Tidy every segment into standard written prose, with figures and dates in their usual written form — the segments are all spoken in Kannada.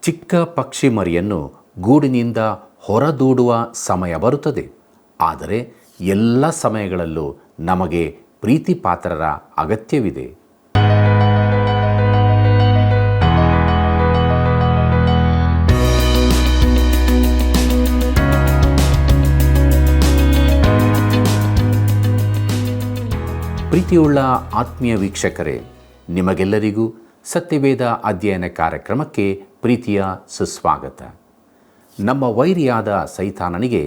ಚಿಕ್ಕ ಪಕ್ಷಿ ಮರಿಯನ್ನು ಗೂಡಿನಿಂದ ಹೊರದೂಡುವ ಸಮಯ ಬರುತ್ತದೆ. ಆದರೆ ಎಲ್ಲ ಸಮಯಗಳಲ್ಲೂ ನಮಗೆ ಪ್ರೀತಿ ಪಾತ್ರರ ಅಗತ್ಯವಿದೆ. ಪ್ರೀತಿಯುಳ್ಳ ಆತ್ಮೀಯ ವೀಕ್ಷಕರೇ, ನಿಮಗೆಲ್ಲರಿಗೂ ಸತ್ಯವೇದ ಅಧ್ಯಯನ ಕಾರ್ಯಕ್ರಮಕ್ಕೆ ಪ್ರೀತಿಯ ಸುಸ್ವಾಗತ. ನಮ್ಮ ವೈರಿಯಾದ ಸೈತಾನನಿಗೆ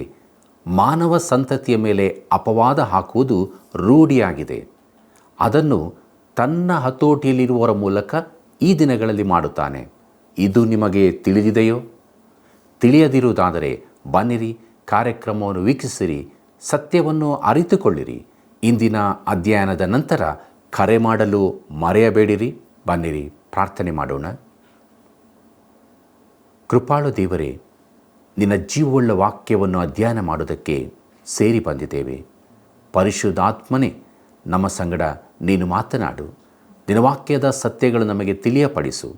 ಮಾನವ ಸಂತತಿಯ ಮೇಲೆ ಅಪವಾದ ಹಾಕುವುದು ರೂಢಿಯಾಗಿದೆ. ಅದನ್ನು ತನ್ನ ಹತೋಟಿಯಲ್ಲಿರುವವರ ಮೂಲಕ ಈ ದಿನಗಳಲ್ಲಿ ಮಾಡುತ್ತಾನೆ. ಇದು ನಿಮಗೆ ತಿಳಿದಿದೆಯೋ? ತಿಳಿಯದಿರುವುದಾದರೆ ಬನ್ನಿರಿ, ಕಾರ್ಯಕ್ರಮವನ್ನು ವೀಕ್ಷಿಸಿರಿ, ಸತ್ಯವನ್ನು ಅರಿತುಕೊಳ್ಳಿರಿ. ಇಂದಿನ ಅಧ್ಯಯನದ ನಂತರ ಕರೆ ಮಾಡಲು ಮರೆಯಬೇಡಿರಿ. ಬನ್ನಿರಿ, ಪ್ರಾರ್ಥನೆ ಮಾಡೋಣ. ಕೃಪಾಳು ದೇವರೇ, ನಿನ್ನ ಜೀವವುಳ್ಳ ವಾಕ್ಯವನ್ನು ಅಧ್ಯಯನ ಮಾಡುವುದಕ್ಕೆ ಸೇರಿ ಬಂದಿದ್ದೇವೆ. ಪರಿಶುದ್ಧಾತ್ಮನೇ, ನಮ್ಮ ಸಂಗಡ ನೀನು ಮಾತನಾಡು. ನಿನ್ನ ವಾಕ್ಯದ ಸತ್ಯಗಳು ನಮಗೆ ತಿಳಿಯಪಡಿಸು.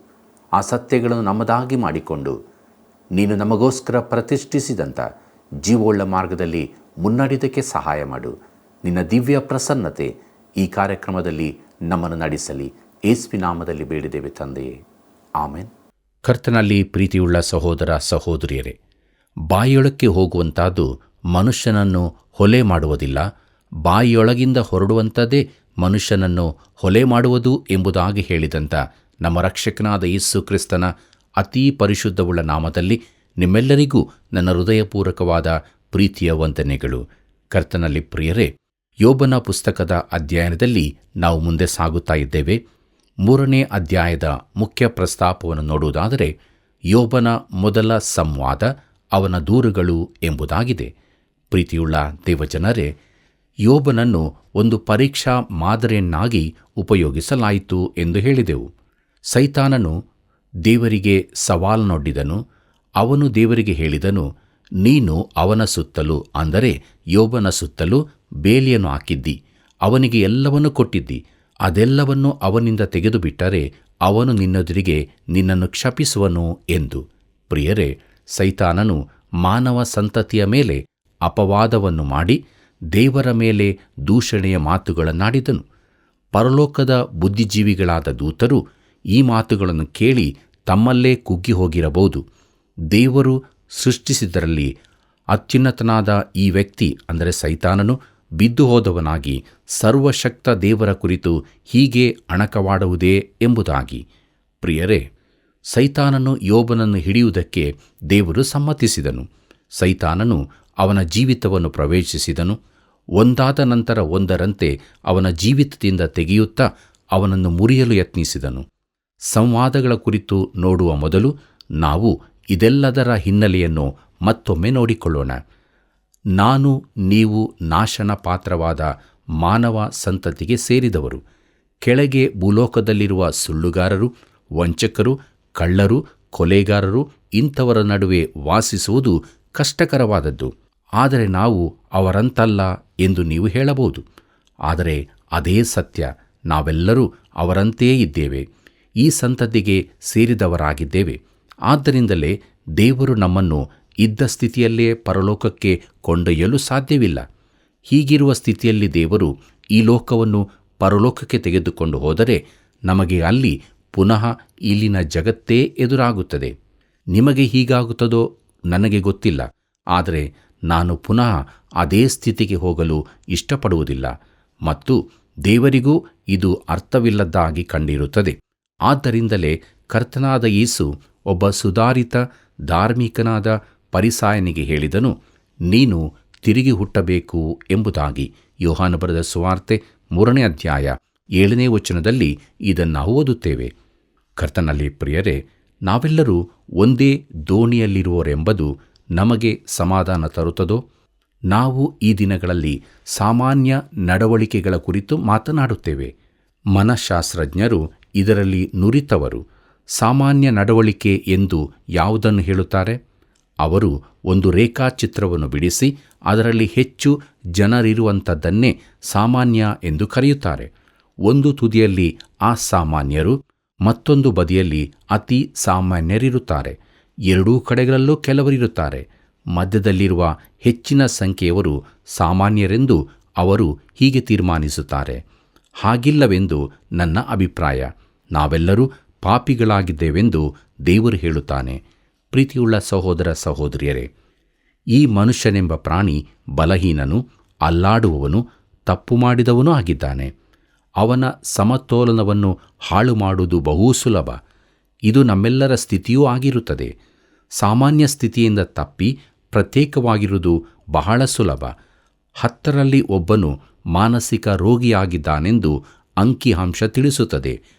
ಆ ಸತ್ಯಗಳನ್ನು ನಮ್ಮದಾಗಿ ಮಾಡಿಕೊಂಡು ನೀನು ನಮಗೋಸ್ಕರ ಪ್ರತಿಷ್ಠಿಸಿದಂಥ ಜೀವವುಳ್ಳ ಮಾರ್ಗದಲ್ಲಿ ಮುನ್ನಡೆಯೋದಕ್ಕೆ ಸಹಾಯ ಮಾಡು. ನಿನ್ನ ದಿವ್ಯ ಪ್ರಸನ್ನತೆ ಈ ಕಾರ್ಯಕ್ರಮದಲ್ಲಿ ನಮ್ಮನ್ನು ನಡೆಸಲಿ. ಯೇಸುವಿನ ನಾಮದಲ್ಲಿ ಬೇಡಿದ್ದೇವೆ ತಂದೆಯೇ, ಆಮೆನ್. ಕರ್ತನಲ್ಲಿ ಪ್ರೀತಿಯುಳ್ಳ ಸಹೋದರ ಸಹೋದರಿಯರೇ, ಬಾಯಿಯೊಳಕ್ಕೆ ಹೋಗುವಂಥದ್ದು ಮನುಷ್ಯನನ್ನು ಹೊಲೆ ಮಾಡುವುದಿಲ್ಲ, ಬಾಯಿಯೊಳಗಿಂದ ಹೊರಡುವಂಥದ್ದೇ ಮನುಷ್ಯನನ್ನು ಹೊಲೆ ಮಾಡುವುದು ಎಂಬುದಾಗಿ ಹೇಳಿದಂಥ ನಮ್ಮ ರಕ್ಷಕನಾದ ಯೇಸು ಕ್ರಿಸ್ತನ ಅತೀ ಪರಿಶುದ್ಧವುಳ್ಳ ನಾಮದಲ್ಲಿ ನಿಮ್ಮೆಲ್ಲರಿಗೂ ನನ್ನ ಹೃದಯಪೂರ್ವಕವಾದ ಪ್ರೀತಿಯ ವಂದನೆಗಳು. ಕರ್ತನಲ್ಲಿ ಪ್ರಿಯರೇ, ಯೋಬನ ಪುಸ್ತಕದ ಅಧ್ಯಯನದಲ್ಲಿ ನಾವು ಮುಂದೆ ಸಾಗುತ್ತಾ ಇದ್ದೇವೆ. 3ನೇ ಅಧ್ಯಾಯದ ಮುಖ್ಯ ಪ್ರಸ್ತಾಪವನ್ನು ನೋಡುವುದಾದರೆ, ಯೋಬನ ಮೊದಲ ಸಂವಾದ, ಅವನ ದೂರುಗಳು ಎಂಬುದಾಗಿದೆ. ಪ್ರೀತಿಯುಳ್ಳ ದೇವಜನರೇ, ಯೋಬನನ್ನು ಒಂದು ಪರೀಕ್ಷಾ ಮಾದರಿಯನ್ನಾಗಿ ಉಪಯೋಗಿಸಲಾಯಿತು ಎಂದು ಹೇಳಿದೆವು. ಸೈತಾನನು ದೇವರಿಗೆ ಸವಾಲನ್ನೊಡ್ಡಿದನು. ಅವನು ದೇವರಿಗೆ ಹೇಳಿದನು, ನೀನು ಅವನ ಸುತ್ತಲೂ, ಅಂದರೆ ಯೋಬನ ಸುತ್ತಲೂ ಬೇಲಿಯನ್ನು ಹಾಕಿದ್ದಿ, ಅವನಿಗೆ ಎಲ್ಲವನ್ನೂ ಕೊಟ್ಟಿದ್ದಿ. ಅದೆಲ್ಲವನ್ನು ಅವನಿಂದ ತೆಗೆದುಬಿಟ್ಟರೆ ಅವನು ನಿನ್ನೆದುರಿಗೆ ನಿನ್ನನ್ನು ಕ್ಷಪಿಸುವನು ಎಂದು. ಪ್ರಿಯರೇ, ಸೈತಾನನು ಮಾನವ ಸಂತತಿಯ ಮೇಲೆ ಅಪವಾದವನ್ನು ಮಾಡಿ ದೇವರ ಮೇಲೆ ದೂಷಣೆಯ ಮಾತುಗಳನ್ನಾಡಿದನು. ಪರಲೋಕದ ಬುದ್ಧಿಜೀವಿಗಳಾದ ದೂತರು ಈ ಮಾತುಗಳನ್ನು ಕೇಳಿ ತಮ್ಮಲ್ಲೇ ಕುಗ್ಗಿ ಹೋಗಿರಬಹುದು. ದೇವರು ಸೃಷ್ಟಿಸಿದರಲ್ಲಿ ಅತ್ಯುನ್ನತನಾದ ಈ ವ್ಯಕ್ತಿ, ಅಂದರೆ ಸೈತಾನನು, ಬಿದ್ದು ಹೋದವನಾಗಿ ಸರ್ವಶಕ್ತ ದೇವರ ಕುರಿತು ಹೀಗೆ ಅಣಕವಾಡುವುದೇ ಎಂಬುದಾಗಿ. ಪ್ರಿಯರೇ, ಸೈತಾನನು ಯೋಬನನ್ನು ಹಿಡಿಯುವುದಕ್ಕೆ ದೇವರು ಸಮ್ಮತಿಸಿದನು. ಸೈತಾನನು ಅವನ ಜೀವಿತವನ್ನು ಪ್ರವೇಶಿಸಿದನು. ಒಂದಾದ ನಂತರ ಒಂದರಂತೆ ಅವನ ಜೀವಿತದಿಂದ ತೆಗೆಯುತ್ತಾ ಅವನನ್ನು ಮುರಿಯಲು ಯತ್ನಿಸಿದನು. ಸಂವಾದಗಳ ಕುರಿತು ನೋಡುವ ಮೊದಲು ನಾವು ಇದೆಲ್ಲದರ ಹಿನ್ನೆಲೆಯನ್ನು ಮತ್ತೊಮ್ಮೆ ನೋಡಿಕೊಳ್ಳೋಣ. ನಾನು ನೀವು ನಾಶನ ಪಾತ್ರವಾದ ಮಾನವ ಸಂತತಿಗೆ ಸೇರಿದವರು. ಕೆಳಗೆ ಭೂಲೋಕದಲ್ಲಿರುವ ಸುಳ್ಳುಗಾರರು, ವಂಚಕರು, ಕಳ್ಳರು, ಕೊಲೆಗಾರರು ಇಂಥವರ ನಡುವೆ ವಾಸಿಸುವುದು ಕಷ್ಟಕರವಾದದ್ದು. ಆದರೆ ನಾವು ಅವರಂತಲ್ಲ ಎಂದು ನೀವು ಹೇಳಬಹುದು. ಆದರೆ ಅದೇ ಸತ್ಯ. ನಾವೆಲ್ಲರೂ ಅವರಂತೆಯೇ ಇದ್ದೇವೆ. ಈ ಸಂತತಿಗೆ ಸೇರಿದವರಾಗಿದ್ದೇವೆ. ಆದ್ದರಿಂದಲೇ ದೇವರು ನಮ್ಮನ್ನು ಇದ್ದ ಸ್ಥಿತಿಯಲ್ಲೇ ಪರಲೋಕಕ್ಕೆ ಕೊಂಡೊಯ್ಯಲು ಸಾಧ್ಯವಿಲ್ಲ. ಹೀಗಿರುವ ಸ್ಥಿತಿಯಲ್ಲಿ ದೇವರು ಈ ಲೋಕವನ್ನು ಪರಲೋಕಕ್ಕೆ ತೆಗೆದುಕೊಂಡು ಹೋದರೆ ನಮಗೆ ಅಲ್ಲಿ ಪುನಃ ಇಲ್ಲಿನ ಜಗತ್ತೇ ಎದುರಾಗುತ್ತದೆ. ನಿಮಗೆ ಹೀಗಾಗುತ್ತದೋ ನನಗೆ ಗೊತ್ತಿಲ್ಲ. ಆದರೆ ನಾನು ಪುನಃ ಅದೇ ಸ್ಥಿತಿಗೆ ಹೋಗಲು ಇಷ್ಟಪಡುವುದಿಲ್ಲ ಮತ್ತು ದೇವರಿಗೂ ಇದು ಅರ್ಥವಿಲ್ಲದ್ದಾಗಿ ಕಂಡಿರುತ್ತದೆ. ಆದ್ದರಿಂದಲೇ ಕರ್ತನಾದ ಯೇಸು ಒಬ್ಬ ಸುಧಾರಿತ ಧಾರ್ಮಿಕನಾದ ಪರಿಸಾಯನಿಗೆ ಹೇಳಿದನು, ನೀನು ತಿರುಗಿ ಹುಟ್ಟಬೇಕು ಎಂಬುದಾಗಿ. ಯೋಹಾನ ಬರೆದ ಸುವಾರ್ತೆ 3ನೇ ಅಧ್ಯಾಯ 7ನೇ ವಚನದಲ್ಲಿ ಇದನ್ನು ಓದುತ್ತೇವೆ. ಕರ್ತನಲ್ಲಿ ಪ್ರಿಯರೇ, ನಾವೆಲ್ಲರೂ ಒಂದೇ ದೋಣಿಯಲ್ಲಿರುವರೆಂಬುದು ನಮಗೆ ಸಮಾಧಾನ ತರುತ್ತದೋ? ನಾವು ಈ ದಿನಗಳಲ್ಲಿ ಸಾಮಾನ್ಯ ನಡವಳಿಕೆಗಳ ಕುರಿತು ಮಾತನಾಡುತ್ತೇವೆ. ಮನಃಶಾಸ್ತ್ರಜ್ಞರು ಇದರಲ್ಲಿ ನುರಿತವರು. ಸಾಮಾನ್ಯ ನಡವಳಿಕೆ ಎಂದು ಯಾವುದನ್ನು ಹೇಳುತ್ತಾರೆ? ಅವರು ಒಂದು ರೇಖಾಚಿತ್ರವನ್ನು ಬಿಡಿಸಿ ಅದರಲ್ಲಿ ಹೆಚ್ಚು ಜನರಿರುವಂಥದ್ದನ್ನೇ ಸಾಮಾನ್ಯ ಎಂದು ಕರೆಯುತ್ತಾರೆ. ಒಂದು ತುದಿಯಲ್ಲಿ ಅಸಾಮಾನ್ಯರು, ಮತ್ತೊಂದು ಬದಿಯಲ್ಲಿ ಅತಿ ಸಾಮಾನ್ಯರಿರುತ್ತಾರೆ. ಎರಡೂ ಕಡೆಗಳಲ್ಲೂ ಕೆಲವರಿರುತ್ತಾರೆ. ಮಧ್ಯದಲ್ಲಿರುವ ಹೆಚ್ಚಿನ ಸಂಖ್ಯೆಯವರು ಸಾಮಾನ್ಯರೆಂದು ಅವರು ಹೀಗೆ ತೀರ್ಮಾನಿಸುತ್ತಾರೆ. ಹಾಗಿಲ್ಲವೆಂದು ನನ್ನ ಅಭಿಪ್ರಾಯ. ನಾವೆಲ್ಲರೂ ಪಾಪಿಗಳಾಗಿದ್ದೇವೆಂದು ದೇವರು ಹೇಳುತ್ತಾನೆ. ಪ್ರೀತಿಯುಳ್ಳ ಸಹೋದರ ಸಹೋದರಿಯರೇ, ಈ ಮನುಷ್ಯನೆಂಬ ಪ್ರಾಣಿ ಬಲಹೀನನು, ಅಲ್ಲಾಡುವವನು, ತಪ್ಪು ಮಾಡಿದವನೂ ಆಗಿದ್ದಾನೆ. ಅವನ ಸಮತೋಲನವನ್ನು ಹಾಳು ಮಾಡುವುದು ಬಹು ಸುಲಭ. ಇದು ನಮ್ಮೆಲ್ಲರ ಸ್ಥಿತಿಯೂ ಆಗಿರುತ್ತದೆ. ಸಾಮಾನ್ಯ ಸ್ಥಿತಿಯಿಂದ ತಪ್ಪಿ ಪ್ರತ್ಯೇಕವಾಗಿರುವುದು ಬಹಳ ಸುಲಭ. 10ರಲ್ಲಿ ಒಬ್ಬನು ಮಾನಸಿಕ ರೋಗಿಯಾಗಿದ್ದಾನೆಂದು ಅಂಕಿಅಂಶ ತಿಳಿಸುತ್ತದೆ.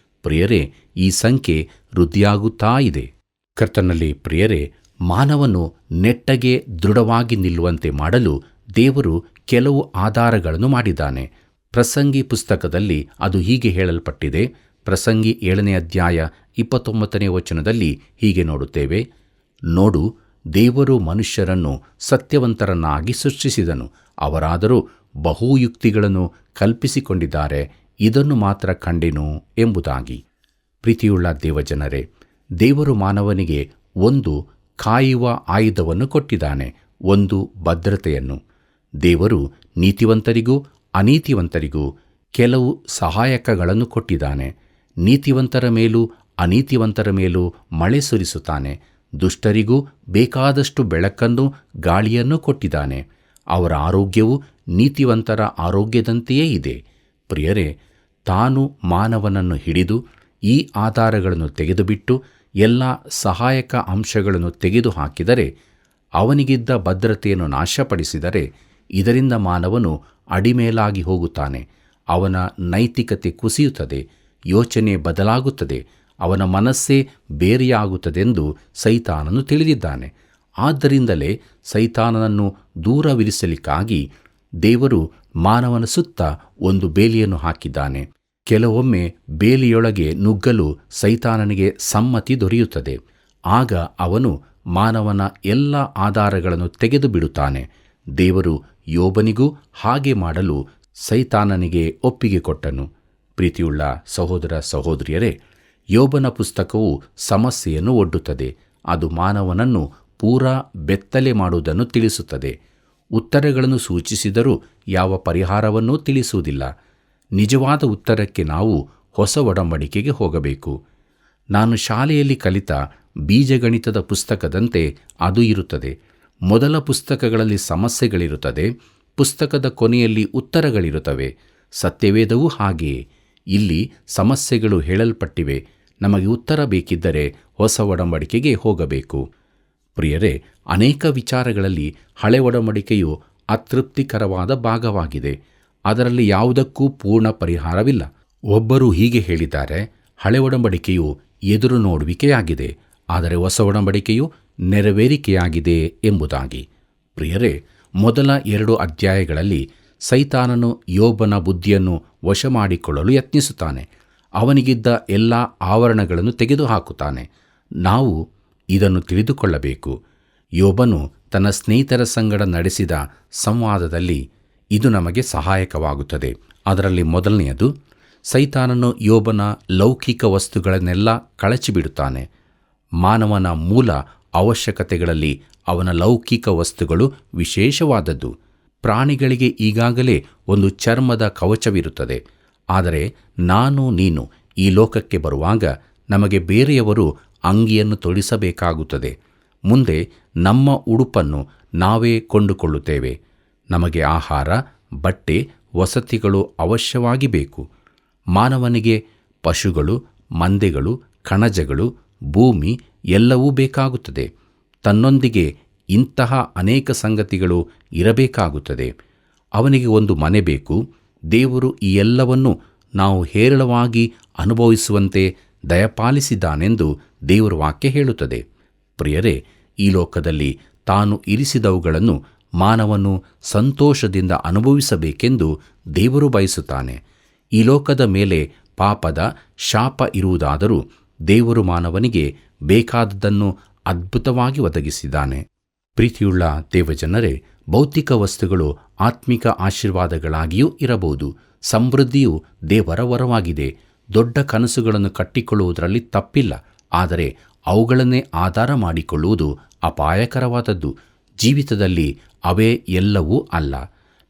ಪ್ರಿಯರೇ, ಈ ಸಂಖ್ಯೆ ವೃದ್ಧಿಯಾಗುತ್ತಾ ಇದೆ. ಕರ್ತನಲ್ಲಿ ಪ್ರಿಯರೇ, ಮಾನವನು ನೆಟ್ಟಗೆ ದೃಢವಾಗಿ ನಿಲ್ಲುವಂತೆ ಮಾಡಲು ದೇವರು ಕೆಲವು ಆಧಾರಗಳನ್ನು ಮಾಡಿದ್ದಾನೆ. ಪ್ರಸಂಗಿ ಪುಸ್ತಕದಲ್ಲಿ ಅದು ಹೀಗೆ ಹೇಳಲ್ಪಟ್ಟಿದೆ. ಪ್ರಸಂಗಿ 7ನೇ ಅಧ್ಯಾಯ 29ನೇ ವಚನದಲ್ಲಿ ಹೀಗೆ ನೋಡುತ್ತೇವೆ. ನೋಡು, ದೇವರು ಮನುಷ್ಯರನ್ನು ಸತ್ಯವಂತರನ್ನಾಗಿ ಸೃಷ್ಟಿಸಿದನು. ಅವರಾದರೂ ಬಹು ಯುಕ್ತಿಗಳನ್ನು ಕಲ್ಪಿಸಿಕೊಂಡಿದ್ದಾರೆ. ಇದನ್ನು ಮಾತ್ರ ಕಂಡೆನು ಎಂಬುದಾಗಿ. ಪ್ರೀತಿಯುಳ್ಳ ದೇವಜನರೇ, ದೇವರು ಮಾನವನಿಗೆ ಒಂದು ಕಾಯುವ ಆಯುಧವನ್ನು ಕೊಟ್ಟಿದ್ದಾನೆ, ಒಂದು ಭದ್ರತೆಯನ್ನು. ದೇವರು ನೀತಿವಂತರಿಗೂ ಅನೀತಿವಂತರಿಗೂ ಕೆಲವು ಸಹಾಯಕಗಳನ್ನು ಕೊಟ್ಟಿದ್ದಾನೆ. ನೀತಿವಂತರ ಮೇಲೂ ಅನೀತಿವಂತರ ಮೇಲೂ ಮಳೆ ಸುರಿಸುತ್ತಾನೆ. ದುಷ್ಟರಿಗೂ ಬೇಕಾದಷ್ಟು ಬೆಳಕನ್ನು ಗಾಳಿಯನ್ನು ಕೊಟ್ಟಿದ್ದಾನೆ. ಅವರ ಆರೋಗ್ಯವು ನೀತಿವಂತರ ಆರೋಗ್ಯದಂತೆಯೇ ಇದೆ. ಪ್ರಿಯರೇ, ತಾನು ಮಾನವನನ್ನು ಹಿಡಿದು ಈ ಆಧಾರಗಳನ್ನು ತೆಗೆದುಬಿಟ್ಟು ಎಲ್ಲ ಸಹಾಯಕ ಅಂಶಗಳನ್ನು ತೆಗೆದುಹಾಕಿದರೆ, ಅವನಿಗಿದ್ದ ಭದ್ರತೆಯನ್ನು ನಾಶಪಡಿಸಿದರೆ, ಇದರಿಂದ ಮಾನವನು ಅಡಿಮೇಲಾಗಿ ಹೋಗುತ್ತಾನೆ. ಅವನ ನೈತಿಕತೆ ಕುಸಿಯುತ್ತದೆ, ಯೋಚನೆ ಬದಲಾಗುತ್ತದೆ, ಅವನ ಮನಸ್ಸೇ ಬೇರೆಯಾಗುತ್ತದೆಂದು ಸೈತಾನನು ತಿಳಿದಿದ್ದಾನೆ. ಆದ್ದರಿಂದಲೇ ಸೈತಾನನನ್ನು ದೂರವಿರಿಸಲಿಕ್ಕಾಗಿ ದೇವರು ಮಾನವನ ಸುತ್ತ ಒಂದು ಬೇಲಿಯನ್ನು ಹಾಕಿದ್ದಾನೆ. ಕೆಲವೊಮ್ಮೆ ಬೇಲಿಯೊಳಗೆ ನುಗ್ಗಲು ಸೈತಾನನಿಗೆ ಸಮ್ಮತಿ ದೊರೆಯುತ್ತದೆ. ಆಗ ಅವನು ಮಾನವನ ಎಲ್ಲ ಆಧಾರಗಳನ್ನು ತೆಗೆದು ಬಿಡುತ್ತಾನೆ. ದೇವರು ಯೋಬನಿಗೂ ಹಾಗೆ ಮಾಡಲು ಸೈತಾನನಿಗೆ ಒಪ್ಪಿಗೆ ಕೊಟ್ಟನು. ಪ್ರೀತಿಯುಳ್ಳ ಸಹೋದರ ಸಹೋದರಿಯರೇ, ಯೋಬನ ಪುಸ್ತಕವು ಸಮಸ್ಯೆಯನ್ನು ಒಡ್ಡುತ್ತದೆ. ಅದು ಮಾನವನನ್ನು ಪೂರಾ ಬೆತ್ತಲೆ ಮಾಡುವುದನ್ನು ತಿಳಿಸುತ್ತದೆ. ಉತ್ತರಗಳನ್ನು ಸೂಚಿಸಿದರೂ ಯಾವ ಪರಿಹಾರವನ್ನೂ ತಿಳಿಸುವುದಿಲ್ಲ. ನಿಜವಾದ ಉತ್ತರಕ್ಕೆ ನಾವು ಹೊಸ ಒಡಂಬಡಿಕೆಗೆ ಹೋಗಬೇಕು. ನಾನು ಶಾಲೆಯಲ್ಲಿ ಕಲಿತ ಬೀಜಗಣಿತದ ಪುಸ್ತಕದಂತೆ ಅದು ಇರುತ್ತದೆ. ಮೊದಲ ಪುಸ್ತಕಗಳಲ್ಲಿ ಸಮಸ್ಯೆಗಳಿರುತ್ತದೆ, ಪುಸ್ತಕದ ಕೊನೆಯಲ್ಲಿ ಉತ್ತರಗಳಿರುತ್ತವೆ. ಸತ್ಯವೇದವೂ ಹಾಗೆಯೇ. ಇಲ್ಲಿ ಸಮಸ್ಯೆಗಳು ಹೇಳಲ್ಪಟ್ಟಿವೆ. ನಮಗೆ ಉತ್ತರ ಬೇಕಿದ್ದರೆ ಹೊಸ ಒಡಂಬಡಿಕೆಗೆ ಹೋಗಬೇಕು. ಪ್ರಿಯರೇ, ಅನೇಕ ವಿಚಾರಗಳಲ್ಲಿ ಹಳೆ ಒಡಂಬಡಿಕೆಯು ಅತೃಪ್ತಿಕರವಾದ ಭಾಗವಾಗಿದೆ. ಅದರಲ್ಲಿ ಯಾವುದಕ್ಕೂ ಪೂರ್ಣ ಪರಿಹಾರವಿಲ್ಲ. ಒಬ್ಬರು ಹೀಗೆ ಹೇಳಿದ್ದಾರೆ, ಹಳೆ ಒಡಂಬಡಿಕೆಯು ಎದುರು ನೋಡುವಿಕೆಯಾಗಿದೆ, ಆದರೆ ಹೊಸ ಒಡಂಬಡಿಕೆಯು ನೆರವೇರಿಕೆಯಾಗಿದೆ ಎಂಬುದಾಗಿ. ಪ್ರಿಯರೇ, ಮೊದಲ 2 ಅಧ್ಯಾಯಗಳಲ್ಲಿ ಸೈತಾನನು ಯೋಬನ ಬುದ್ಧಿಯನ್ನು ವಶ ಮಾಡಿಕೊಳ್ಳಲು ಯತ್ನಿಸುತ್ತಾನೆ. ಅವನಿಗಿದ್ದ ಎಲ್ಲ ಆವರಣಗಳನ್ನು ತೆಗೆದುಹಾಕುತ್ತಾನೆ. ನಾವು ಇದನ್ನು ತಿಳಿದುಕೊಳ್ಳಬೇಕು. ಯೋಬನು ತನ್ನ ಸ್ನೇಹಿತರ ಸಂಗಡ ನಡೆಸಿದ ಸಂವಾದದಲ್ಲಿ ಇದು ನಮಗೆ ಸಹಾಯಕವಾಗುತ್ತದೆ. ಅದರಲ್ಲಿ ಮೊದಲನೆಯದು, ಸೈತಾನನು ಯೋಬನ ಲೌಕಿಕ ವಸ್ತುಗಳನ್ನೆಲ್ಲ ಕಳಚಿಬಿಡುತ್ತಾನೆ. ಮಾನವನ ಮೂಲ ಅವಶ್ಯಕತೆಗಳಲ್ಲಿ ಅವನ ಲೌಕಿಕ ವಸ್ತುಗಳು ವಿಶೇಷವಾದದ್ದು. ಪ್ರಾಣಿಗಳಿಗೆ ಈಗಾಗಲೇ ಒಂದು ಚರ್ಮದ ಕವಚವಿರುತ್ತದೆ. ಆದರೆ ನಾನು ನೀನು ಈ ಲೋಕಕ್ಕೆ ಬರುವಾಗ ನಮಗೆ ಬೇರೆಯವರು ಅಂಗಿಯನ್ನು ತೊಡಿಸಬೇಕಾಗುತ್ತದೆ. ಮುಂದೆ ನಮ್ಮ ಉಡುಪನ್ನು ನಾವೇ ಕೊಂಡುಕೊಳ್ಳುತ್ತೇವೆ. ನಮಗೆ ಆಹಾರ, ಬಟ್ಟೆ, ವಸತಿಗಳು ಅವಶ್ಯವಾಗಿ ಬೇಕು. ಮಾನವನಿಗೆ ಪಶುಗಳು, ಮಂದೆಗಳು, ಕಣಜಗಳು, ಭೂಮಿ ಎಲ್ಲವೂ ಬೇಕಾಗುತ್ತದೆ. ತನ್ನೊಂದಿಗೆ ಇಂತಹ ಅನೇಕ ಸಂಗತಿಗಳು ಇರಬೇಕಾಗುತ್ತದೆ. ಅವನಿಗೆ ಒಂದು ಮನೆ ಬೇಕು. ದೇವರು ಈ ಎಲ್ಲವನ್ನು ನಾವು ಹೇರಳವಾಗಿ ಅನುಭವಿಸುವಂತೆ ದಯಪಾಲಿಸಿದ್ದಾನೆಂದು ದೇವರ ವಾಕ್ಯ ಹೇಳುತ್ತದೆ. ಪ್ರಿಯರೇ, ಈ ಲೋಕದಲ್ಲಿ ತಾನು ಇರಿಸಿದವುಗಳನ್ನು ಮಾನವನು ಸಂತೋಷದಿಂದ ಅನುಭವಿಸಬೇಕೆಂದು ದೇವರು ಬಯಸುತ್ತಾನೆ. ಈ ಲೋಕದ ಮೇಲೆ ಪಾಪದ ಶಾಪ ಇರುವುದಾದರೂ ದೇವರು ಮಾನವನಿಗೆ ಬೇಕಾದದ್ದನ್ನು ಅದ್ಭುತವಾಗಿ ಒದಗಿಸಿದ್ದಾನೆ. ಪ್ರೀತಿಯುಳ್ಳ ದೇವಜನರೇ, ಭೌತಿಕ ವಸ್ತುಗಳು ಆತ್ಮಿಕ ಆಶೀರ್ವಾದಗಳಾಗಿಯೂ ಇರಬಹುದು. ಸಮೃದ್ಧಿಯು ದೇವರ ವರವಾಗಿದೆ. ದೊಡ್ಡ ಕನಸುಗಳನ್ನು ಕಟ್ಟಿಕೊಳ್ಳುವುದರಲ್ಲಿ ತಪ್ಪಿಲ್ಲ. ಆದರೆ ಅವುಗಳನ್ನೇ ಆಧಾರ ಮಾಡಿಕೊಳ್ಳುವುದು ಅಪಾಯಕರವಾದದ್ದು. ಜೀವಿತದಲ್ಲಿ ಅವೇ ಎಲ್ಲವೂ ಅಲ್ಲ.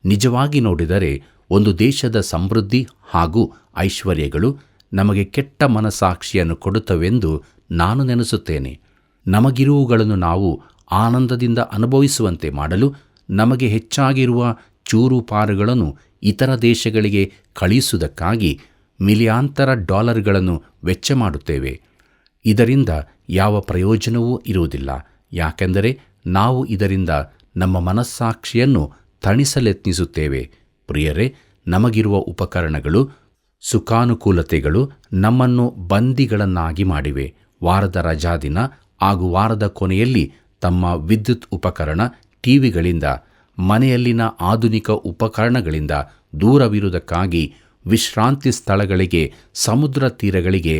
ನಿಜವಾಗಿ ನೋಡಿದರೆ ಒಂದು ದೇಶದ ಸಮೃದ್ಧಿ ಹಾಗೂ ಐಶ್ವರ್ಯಗಳು ನಮಗೆ ಕೆಟ್ಟ ಮನಸ್ಸಾಕ್ಷಿಯನ್ನು ಕೊಡುತ್ತವೆಂದು ನಾನು ನೆನೆಸುತ್ತೇನೆ. ನಮಗಿರುವುಗಳನ್ನು ನಾವು ಆನಂದದಿಂದ ಅನುಭವಿಸುವಂತೆ ಮಾಡಲು ನಮಗೆ ಹೆಚ್ಚಾಗಿರುವ ಚೂರುಪಾರುಗಳನ್ನು ಇತರ ದೇಶಗಳಿಗೆ ಕಳುಹಿಸುವುದಕ್ಕಾಗಿ ಮಿಲಿಯಾಂತರ ಡಾಲರ್ಗಳನ್ನು ವೆಚ್ಚ ಮಾಡುತ್ತೇವೆ. ಇದರಿಂದ ಯಾವ ಪ್ರಯೋಜನವೂ ಇರುವುದಿಲ್ಲ. ಯಾಕೆಂದರೆ ನಾವು ಇದರಿಂದ ನಮ್ಮ ಮನಸ್ಸಾಕ್ಷಿಯನ್ನು ತಣಿಸಲೆತ್ನಿಸುತ್ತೇವೆ. ಪ್ರಿಯರೇ, ನಮಗಿರುವ ಉಪಕರಣಗಳು, ಸುಖಾನುಕೂಲತೆಗಳು ನಮ್ಮನ್ನು ಬಂದಿಗಳನ್ನಾಗಿ ಮಾಡಿವೆ. ವಾರದ ರಜಾದಿನ ಹಾಗೂ ವಾರದ ಕೊನೆಯಲ್ಲಿ ತಮ್ಮ ವಿದ್ಯುತ್ ಉಪಕರಣ, ಟಿವಿಗಳಿಂದ, ಮನೆಯಲ್ಲಿನ ಆಧುನಿಕ ಉಪಕರಣಗಳಿಂದ ದೂರವಿರುವುದಕ್ಕಾಗಿ ವಿಶ್ರಾಂತಿ ಸ್ಥಳಗಳಿಗೆ, ಸಮುದ್ರ ತೀರಗಳಿಗೆ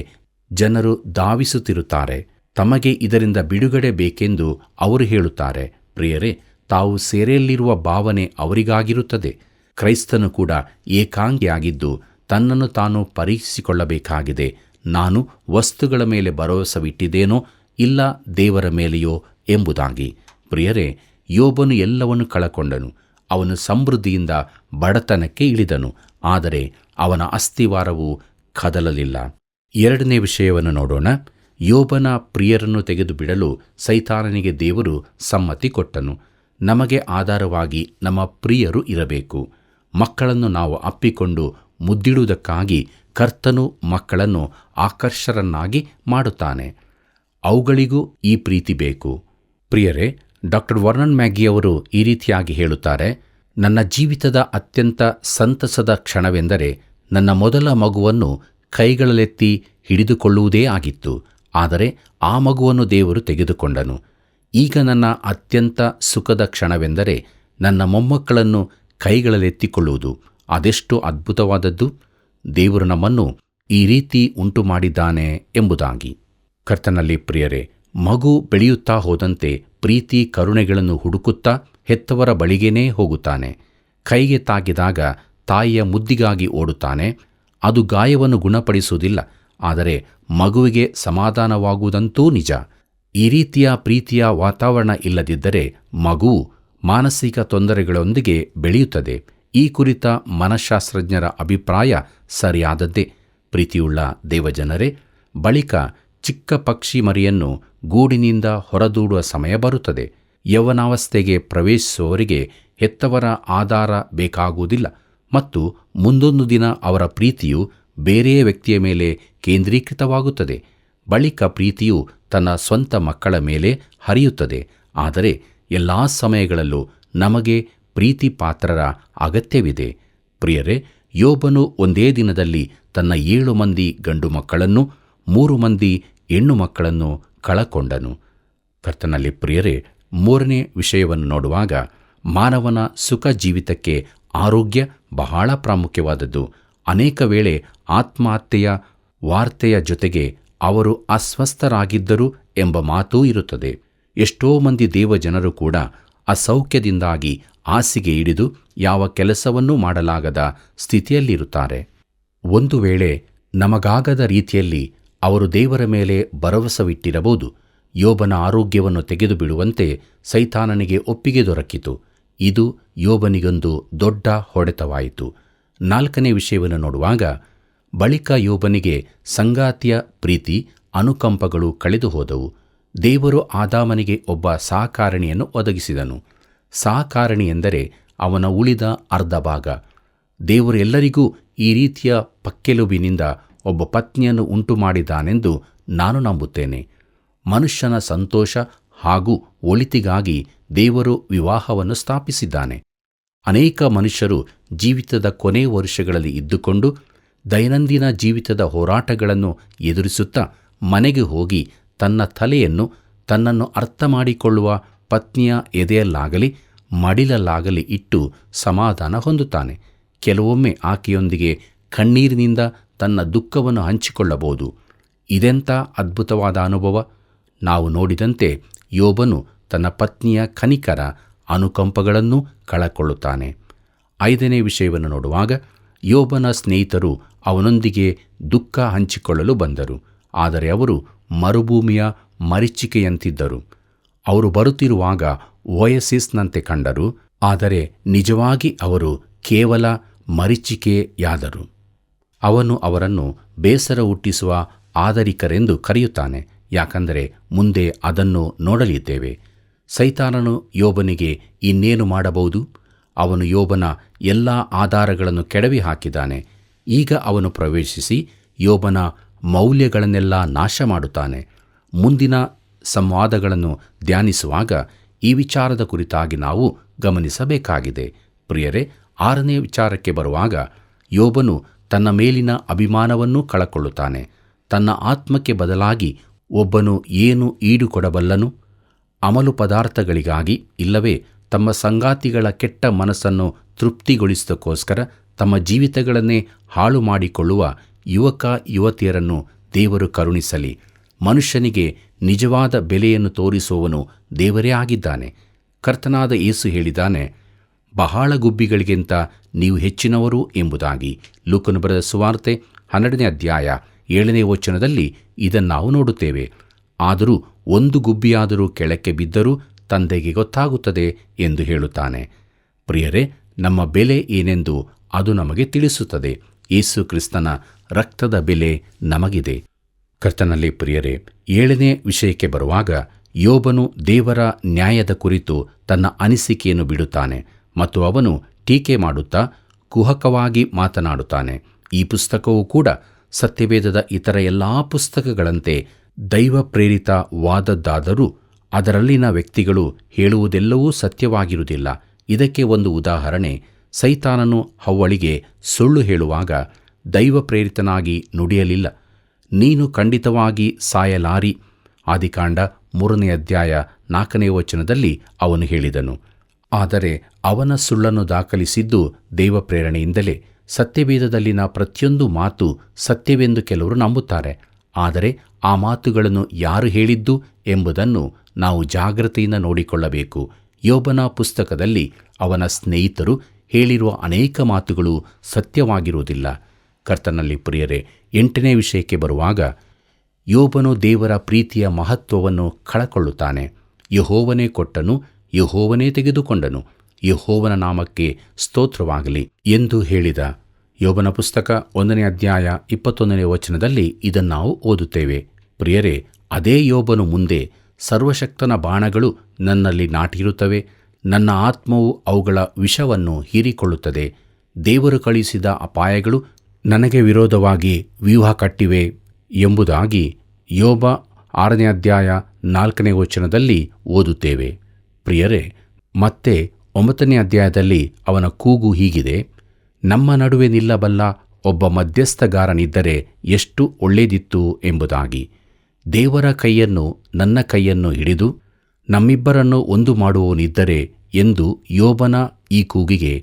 ಜನರು ಧಾವಿಸುತ್ತಿರುತ್ತಾರೆ. ತಮಗೆ ಇದರಿಂದ ಬಿಡುಗಡೆ ಬೇಕೆಂದು ಅವರು ಹೇಳುತ್ತಾರೆ. ಪ್ರಿಯರೇ, ತಾವು ಸೆರೆಯಲ್ಲಿರುವ ಭಾವನೆ ಅವರಿಗಾಗಿರುತ್ತದೆ. ಕ್ರೈಸ್ತನು ಕೂಡ ಏಕಾಂಗಿಯಾಗಿದ್ದು ತನ್ನನ್ನು ತಾನು ಪರೀಕ್ಷಿಸಿಕೊಳ್ಳಬೇಕಾಗಿದೆ. ನಾನು ವಸ್ತುಗಳ ಮೇಲೆ ಭರವಸವಿಟ್ಟಿದ್ದೇನೋ ಇಲ್ಲ ದೇವರ ಮೇಲೆಯೋ ಎಂಬುದಾಗಿ. ಪ್ರಿಯರೇ, ಯೋಬನು ಎಲ್ಲವನ್ನು ಕಳಕೊಂಡನು. ಅವನು ಸಮೃದ್ಧಿಯಿಂದ ಬಡತನಕ್ಕೆ ಇಳಿದನು, ಆದರೆ ಅವನ ಅಸ್ಥಿವಾರವು ಕದಲಲಿಲ್ಲ. ಎರಡನೇ ವಿಷಯವನ್ನು ನೋಡೋಣ. ಯೋಬನ ಪ್ರಿಯರನ್ನು ತೆಗೆದು ಬಿಡಲು ಸೈತಾನನಿಗೆ ದೇವರು ಸಮ್ಮತಿ ಕೊಟ್ಟನು. ನಮಗೆ ಆಧಾರವಾಗಿ ನಮ್ಮ ಪ್ರಿಯರು ಇರಬೇಕು. ಮಕ್ಕಳನ್ನು ನಾವು ಅಪ್ಪಿಕೊಂಡು ಮುದ್ದಿಡುವುದಕ್ಕಾಗಿ ಕರ್ತನು ಮಕ್ಕಳನ್ನು ಆಕರ್ಷರನ್ನಾಗಿ ಮಾಡುತ್ತಾನೆ. ಅವುಗಳಿಗೂ ಈ ಪ್ರೀತಿ ಬೇಕು. ಪ್ರಿಯರೇ, ಡಾಕ್ಟರ್ ವರ್ನನ್ ಮ್ಯಾಗಿಯವರು ಈ ರೀತಿಯಾಗಿ ಹೇಳುತ್ತಾರೆ, ನನ್ನ ಜೀವಿತದ ಅತ್ಯಂತ ಸಂತಸದ ಕ್ಷಣವೆಂದರೆ ನನ್ನ ಮೊದಲ ಮಗುವನ್ನು ಕೈಗಳಲ್ಲೆತ್ತಿ ಹಿಡಿದುಕೊಳ್ಳುವುದೇ ಆಗಿತ್ತು. ಆದರೆ ಆ ಮಗುವನ್ನು ದೇವರು ತೆಗೆದುಕೊಂಡನು. ಈಗ ನನ್ನ ಅತ್ಯಂತ ಸುಖದ ಕ್ಷಣವೆಂದರೆ ನನ್ನ ಮೊಮ್ಮಕ್ಕಳನ್ನು ಕೈಗಳಲ್ಲೆತ್ತಿಕೊಳ್ಳುವುದು. ಅದೆಷ್ಟು ಅದ್ಭುತವಾದದ್ದು! ದೇವರು ನಮ್ಮನ್ನು ಈ ರೀತಿ ಉಂಟು ಮಾಡಿದ್ದಾನೆ ಎಂಬುದಾಗಿ. ಕರ್ತನಲ್ಲಿ ಪ್ರಿಯರೇ, ಮಗು ಬೆಳೆಯುತ್ತಾ ಹೋದಂತೆ ಪ್ರೀತಿ ಕರುಣೆಗಳನ್ನು ಹುಡುಕುತ್ತಾ ಹೆತ್ತವರ ಬಳಿಗೇನೇ ಹೋಗುತ್ತಾನೆ. ಕೈಗೆ ತಾಗಿದಾಗ ತಾಯಿಯ ಮುದ್ದಿಗಾಗಿ ಓಡುತ್ತಾನೆ. ಅದು ಗಾಯವನ್ನು ಗುಣಪಡಿಸುವುದಿಲ್ಲ, ಆದರೆ ಮಗುವಿಗೆ ಸಮಾಧಾನವಾಗುವುದಂತೂ ನಿಜ. ಈ ರೀತಿಯ ಪ್ರೀತಿಯ ವಾತಾವರಣ ಇಲ್ಲದಿದ್ದರೆ ಮಗು ಮಾನಸಿಕ ತೊಂದರೆಗಳೊಂದಿಗೆ ಬೆಳೆಯುತ್ತದೆ. ಈ ಕುರಿತ ಮನಃಶಾಸ್ತ್ರಜ್ಞರ ಅಭಿಪ್ರಾಯ ಸರಿಯಾದದ್ದೇ. ಪ್ರೀತಿಯುಳ್ಳ ದೇವಜನರೇ, ಬಳಿಕ ಚಿಕ್ಕ ಪಕ್ಷಿ ಮರಿಯನ್ನು ಗೂಡಿನಿಂದ ಹೊರದೂಡುವ ಸಮಯ ಬರುತ್ತದೆ. ಯೌವನಾವಸ್ಥೆಗೆ ಪ್ರವೇಶಿಸುವವರಿಗೆ ಹೆತ್ತವರ ಆಧಾರ ಬೇಕಾಗುವುದಿಲ್ಲ ಮತ್ತು ಮುಂದೊಂದು ದಿನ ಅವರ ಪ್ರೀತಿಯು ಬೇರೆಯ ವ್ಯಕ್ತಿಯ ಮೇಲೆ ಕೇಂದ್ರೀಕೃತವಾಗುತ್ತದೆ. ಬಳಿಕ ಪ್ರೀತಿಯು ತನ್ನ ಸ್ವಂತ ಮಕ್ಕಳ ಮೇಲೆ ಹರಿಯುತ್ತದೆ. ಆದರೆ ಎಲ್ಲ ಸಮಯಗಳಲ್ಲೂ ನಮಗೆ ಪ್ರೀತಿ ಪಾತ್ರರ ಅಗತ್ಯವಿದೆ. ಪ್ರಿಯರೇ, ಯೋಬನು ಒಂದೇ ದಿನದಲ್ಲಿ ತನ್ನ 7 ಮಂದಿ ಗಂಡು ಮಕ್ಕಳನ್ನು 3 ಮಂದಿ ಹೆಣ್ಣು ಮಕ್ಕಳನ್ನು ಕಳಕೊಂಡನು. ಕರ್ತನಲ್ಲಿ ಪ್ರಿಯರೇ, ಮೂರನೇ ವಿಷಯವನ್ನು ನೋಡುವಾಗ ಮಾನವನ ಸುಖ ಜೀವಿತಕ್ಕೆ ಆರೋಗ್ಯ ಬಹಳ ಪ್ರಾಮುಖ್ಯವಾದದ್ದು. ಅನೇಕ ವೇಳೆ ಆತ್ಮಹತ್ಯೆಯ ವಾರ್ತೆಯ ಜೊತೆಗೆ ಅವರು ಅಸ್ವಸ್ಥರಾಗಿದ್ದರು ಎಂಬ ಮಾತೂ ಇರುತ್ತದೆ. ಎಷ್ಟೋ ಮಂದಿ ದೇವಜನರು ಕೂಡ ಅಸೌಖ್ಯದಿಂದಾಗಿ ಹಾಸಿಗೆ ಹಿಡಿದು ಯಾವ ಕೆಲಸವನ್ನೂ ಮಾಡಲಾಗದ ಸ್ಥಿತಿಯಲ್ಲಿರುತ್ತಾರೆ. ಒಂದು ವೇಳೆ ನಮಗಾಗದ ರೀತಿಯಲ್ಲಿ ಅವರು ದೇವರ ಮೇಲೆ ಭರವಸವಿಟ್ಟಿರಬಹುದು. ಯೋಬನ ಆರೋಗ್ಯವನ್ನು ತೆಗೆದು ಬಿಡುವಂತೆ ಸೈತಾನನಿಗೆ ಒಪ್ಪಿಗೆ ದೊರಕಿತು. ಇದು ಯೋಬನಿಗೊಂದು ದೊಡ್ಡ ಹೊಡೆತವಾಯಿತು. 4ನೇ ವಿಷಯವನ್ನು ನೋಡುವಾಗ ಬಳಿಕ ಯೋಬನಿಗೆ ಸಂಗಾತಿಯ ಪ್ರೀತಿ, ಅನುಕಂಪಗಳು ಕಳೆದು ಹೋದವು. ದೇವರು ಆದಾಮನಿಗೆ ಒಬ್ಬ ಸಹಕಾರಿಣಿಯನ್ನು ಒದಗಿಸಿದನು. ಸಹಕಾರಿಣಿ ಎಂದರೆ ಅವನ ಉಳಿದ ಅರ್ಧ ಭಾಗ. ದೇವರು ಎಲ್ಲರಿಗೂ ಈ ರೀತಿಯ ಪಕ್ಕೆಲುಬಿನಿಂದ ಒಬ್ಬ ಪತ್ನಿಯನ್ನು ಉಂಟು ಮಾಡಿದ್ದಾನೆಂದು ನಾನು ನಂಬುತ್ತೇನೆ. ಮನುಷ್ಯನ ಸಂತೋಷ ಹಾಗೂ ಒಳಿತಿಗಾಗಿ ದೇವರು ವಿವಾಹವನ್ನು ಸ್ಥಾಪಿಸಿದ್ದಾನೆ. ಅನೇಕ ಮನುಷ್ಯರು ಜೀವಿತದ ಕೊನೆ ವರ್ಷಗಳಲ್ಲಿ ಇದ್ದುಕೊಂಡು ದೈನಂದಿನ ಜೀವಿತದ ಹೋರಾಟಗಳನ್ನು ಎದುರಿಸುತ್ತಾ ಮನೆಗೆ ಹೋಗಿ ತನ್ನ ತಲೆಯನ್ನು ತನ್ನನ್ನು ಅರ್ಥ ಮಾಡಿಕೊಳ್ಳುವ ಪತ್ನಿಯ ಎದೆಯಲ್ಲಾಗಲಿ ಮಡಿಲಲ್ಲಾಗಲಿ ಇಟ್ಟು ಸಮಾಧಾನ ಹೊಂದುತ್ತಾನೆ. ಕೆಲವೊಮ್ಮೆ ಆಕೆಯೊಂದಿಗೆ ಕಣ್ಣೀರಿನಿಂದ ತನ್ನ ದುಃಖವನ್ನು ಹಂಚಿಕೊಳ್ಳಬಹುದು. ಇದೆಂಥ ಅದ್ಭುತವಾದ ಅನುಭವ! ನಾವು ನೋಡಿದಂತೆ ಯೋಬನು ತನ್ನ ಪತ್ನಿಯ ಕನಿಕರ, ಅನುಕಂಪಗಳನ್ನು ಕಳಕೊಳ್ಳುತ್ತಾನೆ. 5ನೇ ವಿಷಯವನ್ನು ನೋಡುವಾಗ ಯೋಬನ ಸ್ನೇಹಿತರು ಅವನೊಂದಿಗೆ ದುಃಖ ಹಂಚಿಕೊಳ್ಳಲು ಬಂದರು. ಆದರೆ ಅವರು ಮರುಭೂಮಿಯ ಮರೀಚಿಕೆಯಂತಿದ್ದರು. ಅವರು ಬರುತ್ತಿರುವಾಗ ಓಯಸಿಸ್ನಂತೆ ಕಂಡರು, ಆದರೆ ನಿಜವಾಗಿ ಅವರು ಕೇವಲ ಮರೀಚಿಕೆಯಾದರು. ಅವನು ಅವರನ್ನು ಬೇಸರ ಹುಟ್ಟಿಸುವ ಆದರಿಕರೆಂದು ಕರೆಯುತ್ತಾನೆ, ಯಾಕಂದರೆ ಮುಂದೆ ಅದನ್ನು ನೋಡಲಿದ್ದೇವೆ. ಸೈತಾನನು ಯೋಬನಿಗೆ ಇನ್ನೇನು ಮಾಡಬಹುದು? ಅವನು ಯೋಬನ ಎಲ್ಲ ಆಧಾರಗಳನ್ನು ಕೆಡವಿ ಹಾಕಿದ್ದಾನೆ. ಈಗ ಅವನು ಪ್ರವೇಶಿಸಿ ಯೋಬನ ಮೌಲ್ಯಗಳನ್ನೆಲ್ಲ ನಾಶ ಮಾಡುತ್ತಾನೆ. ಮುಂದಿನ ಸಂವಾದಗಳನ್ನು ಧ್ಯಾನಿಸುವಾಗ ಈ ವಿಚಾರದ ಕುರಿತಾಗಿ ನಾವು ಗಮನಿಸಬೇಕಾಗಿದೆ. ಪ್ರಿಯರೇ, 6ನೇ ವಿಚಾರಕ್ಕೆ ಬರುವಾಗ ಯೋಬನು ತನ್ನ ಮೇಲಿನ ಅಭಿಮಾನವನ್ನೂ ಕಳಕೊಳ್ಳುತ್ತಾನೆ. ತನ್ನ ಆತ್ಮಕ್ಕೆ ಬದಲಾಗಿ ಒಬ್ಬನು ಏನು ಈಡುಕೊಡಬಲ್ಲನು? ಅಮಲು ಪದಾರ್ಥಗಳಿಗಾಗಿ ಇಲ್ಲವೇ ತಮ್ಮ ಸಂಗಾತಿಗಳ ಕೆಟ್ಟ ಮನಸ್ಸನ್ನು ತೃಪ್ತಿಗೊಳಿಸೋದಕ್ಕೋಸ್ಕರ ತಮ್ಮ ಜೀವಿತಗಳನ್ನೇ ಹಾಳು ಮಾಡಿಕೊಳ್ಳುವ ಯುವಕ ಯುವತಿಯರನ್ನು ದೇವರು ಕರುಣಿಸಲಿ. ಮನುಷ್ಯನಿಗೆ ನಿಜವಾದ ಬೆಲೆಯನ್ನು ತೋರಿಸುವವನು ದೇವರೇ ಆಗಿದ್ದಾನೆ. ಕರ್ತನಾದ ಯೇಸು ಹೇಳಿದ್ದಾನೆ, ಬಹಳ ಗುಬ್ಬಿಗಳಿಗಿಂತ ನೀವು ಹೆಚ್ಚಿನವರು ಎಂಬುದಾಗಿ. ಲೂಕನು ಬರೆದ ಸುವಾರ್ತೆ 12ನೇ ಅಧ್ಯಾಯ 7ನೇ ವಚನದಲ್ಲಿ ಇದನ್ನು ನಾವು ನೋಡುತ್ತೇವೆ. ಆದರೂ ಒಂದು ಗುಬ್ಬಿಯಾದರೂ ಕೆಳಕ್ಕೆ ಬಿದ್ದರೂ ತಂದೆಗೆ ಗೊತ್ತಾಗುತ್ತದೆ ಎಂದು ಹೇಳುತ್ತಾನೆ. ಪ್ರಿಯರೇ, ನಮ್ಮ ಬೆಲೆ ಏನೆಂದು ಅದು ನಮಗೆ ತಿಳಿಸುತ್ತದೆ. ಯೇಸು ಕ್ರಿಸ್ತನ ರಕ್ತದ ಬೆಲೆ ನಮಗಿದೆ. ಕರ್ತನಲ್ಲಿ ಪ್ರಿಯರೇ, 7ನೇ ವಿಷಯಕ್ಕೆ ಬರುವಾಗ ಯೋಬನು ದೇವರ ನ್ಯಾಯದ ಕುರಿತು ತನ್ನ ಅನಿಸಿಕೆಯನ್ನು ಬಿಡುತ್ತಾನೆ ಮತ್ತು ಅವನು ಟೀಕೆ ಮಾಡುತ್ತಾ ಕುಹಕವಾಗಿ ಮಾತನಾಡುತ್ತಾನೆ. ಈ ಪುಸ್ತಕವೂ ಕೂಡ ಸತ್ಯವೇದದ ಇತರ ಎಲ್ಲ ಪುಸ್ತಕಗಳಂತೆ ದೈವ ಪ್ರೇರಿತವಾದದ್ದಾದರೂ ಅದರಲ್ಲಿನ ವ್ಯಕ್ತಿಗಳು ಹೇಳುವುದೆಲ್ಲವೂ ಸತ್ಯವಾಗಿರುವುದಿಲ್ಲ. ಇದಕ್ಕೆ ಒಂದು ಉದಾಹರಣೆ, ಸೈತಾನನು ಹವ್ವಳಿಗೆ ಸುಳ್ಳು ಹೇಳುವಾಗ ದೈವ ಪ್ರೇರಿತನಾಗಿ ನುಡಿಯಲಿಲ್ಲ. ನೀನು ಖಂಡಿತವಾಗಿ ಸಾಯಲಾರಿ, ಆದಿಕಾಂಡ 3ನೇ ಅಧ್ಯಾಯ 4ನೇ ವಚನದಲ್ಲಿ ಅವನು ಹೇಳಿದನು. ಆದರೆ ಅವನ ಸುಳ್ಳನ್ನು ದಾಖಲಿಸಿದ್ದು ದೈವ ಪ್ರೇರಣೆಯಿಂದಲೇ. ಸತ್ಯವೇದದಲ್ಲಿನ ಪ್ರತಿಯೊಂದು ಮಾತು ಸತ್ಯವೆಂದು ಕೆಲವರು ನಂಬುತ್ತಾರೆ. ಆದರೆ ಆ ಮಾತುಗಳನ್ನು ಯಾರು ಹೇಳಿದ್ದು ಎಂಬುದನ್ನು ನಾವು ಜಾಗ್ರತೆಯಿಂದ ನೋಡಿಕೊಳ್ಳಬೇಕು. ಯೋಬನ ಪುಸ್ತಕದಲ್ಲಿ ಅವನ ಸ್ನೇಹಿತರು ಹೇಳಿರುವ ಅನೇಕ ಮಾತುಗಳು ಸತ್ಯವಾಗಿರುವುದಿಲ್ಲ. ಕರ್ತನಲ್ಲಿ ಪ್ರಿಯರೇ, 8ನೇ ವಿಷಯಕ್ಕೆ ಬರುವಾಗ ಯೋಬನು ದೇವರ ಪ್ರೀತಿಯ ಮಹತ್ವವನ್ನು ಕಳಕೊಳ್ಳುತ್ತಾನೆ. ಯೆಹೋವನೇ ಕೊಟ್ಟನು, ಯೆಹೋವನೇ ತೆಗೆದುಕೊಂಡನು, ಯೆಹೋವನ ನಾಮಕ್ಕೆ ಸ್ತೋತ್ರವಾಗಲಿ ಎಂದು ಹೇಳಿದ. ಯೋಬನ ಪುಸ್ತಕ 1ನೇ ಅಧ್ಯಾಯ 21ನೇ ವಚನದಲ್ಲಿ ಇದನ್ನು ನಾವು ಓದುತ್ತೇವೆ. ಪ್ರಿಯರೇ, ಅದೇ ಯೋಬನು ಮುಂದೆ ಸರ್ವಶಕ್ತನ ಬಾಣಗಳು ನನ್ನಲ್ಲಿ ನಾಟಿರುತ್ತವೆ, ನನ್ನ ಆತ್ಮವು ಅವುಗಳ ವಿಷವನ್ನು ಹೀರಿಕೊಳ್ಳುತ್ತದೆ. ದೇವರು ಕಳುಹಿಸಿದ ಅಪಾಯಗಳು ನನಗೆ ವಿರೋಧವಾಗಿ ವ್ಯೂಹ ಕಟ್ಟಿವೆ ಎಂಬುದಾಗಿ ಯೋಬ 6ನೇ ಅಧ್ಯಾಯ 4ನೇ ವಚನದಲ್ಲಿ ಓದುತ್ತೇವೆ. ಪ್ರಿಯರೇ, ಮತ್ತೆ 9ನೇ ಅಧ್ಯಾಯದಲ್ಲಿ ಅವನ ಕೂಗು ಹೀಗಿದೆ, ನಮ್ಮ ನಡುವೆ ನಿಲ್ಲಬಲ್ಲ ಒಬ್ಬ ಮಧ್ಯಸ್ಥಗಾರನಿದ್ದರೆ ಎಷ್ಟು ಒಳ್ಳೆಯದಿತ್ತು ಎಂಬುದಾಗಿ. ದೇವರ ಕೈಯನ್ನು ನನ್ನ ಕೈಯನ್ನು ಹಿಡಿದು ನಮ್ಮಿಬ್ಬರನ್ನು ಒಂದು ಮಾಡುವವನಿದ್ದರೆ ಎಂದು ಯೋಬನ ಈ ಕೂಗಿಗೆ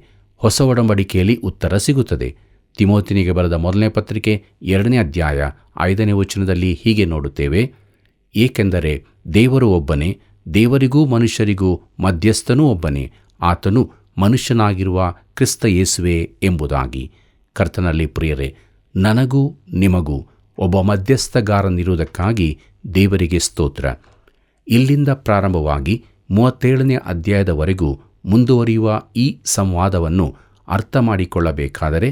ಹೊಸ ಒಡಂಬಡಿಕೆಯಲ್ಲಿ ಉತ್ತರ ಸಿಗುತ್ತದೆ. ತಿಮೋತಿನಿಗೆ ಬರೆದ 1ನೇ ಪತ್ರಿಕೆ 2ನೇ ಅಧ್ಯಾಯ 5ನೇ ವಚನದಲ್ಲಿ ಹೀಗೆ ನೋಡುತ್ತೇವೆ, ಏಕೆಂದರೆ ದೇವರು ಒಬ್ಬನೇ, ದೇವರಿಗೂ ಮನುಷ್ಯರಿಗೂ ಮಧ್ಯಸ್ಥನೂ ಒಬ್ಬನೇ, ಆತನು ಮನುಷ್ಯನಾಗಿರುವ ಕ್ರಿಸ್ತ ಯೇಸುವೆ ಎಂಬುದಾಗಿ. ಕರ್ತನಲ್ಲಿ ಪ್ರಿಯರೇ, ನನಗೂ ನಿಮಗೂ ಒಬ್ಬ ಮಧ್ಯಸ್ಥಗಾರನಿರುವುದಕ್ಕಾಗಿ ದೇವರಿಗೆ ಸ್ತೋತ್ರ. ಇಲ್ಲಿಂದ ಪ್ರಾರಂಭವಾಗಿ 37ನೇ ಅಧ್ಯಾಯದವರೆಗೂ ಮುಂದುವರಿಯುವ ಈ ಸಂವಾದವನ್ನು ಅರ್ಥ ಮಾಡಿಕೊಳ್ಳಬೇಕಾದರೆ